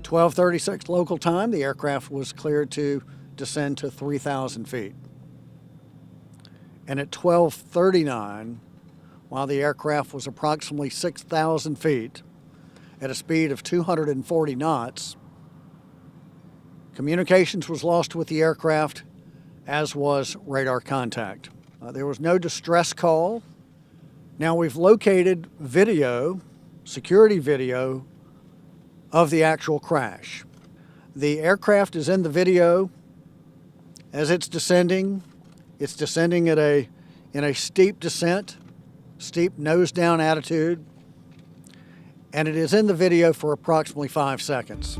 12:36 local time, the aircraft was cleared to descend to 3,000 feet. And at 12:39, while the aircraft was approximately 6,000 feet at a speed of 240 knots, communications was lost with the aircraft, as was radar contact. There was no distress call. Now we've located video, security video, of the actual crash. The aircraft is in the video as it's descending. It's descending in a steep descent, steep nose down attitude, and it is in the video for approximately 5 seconds.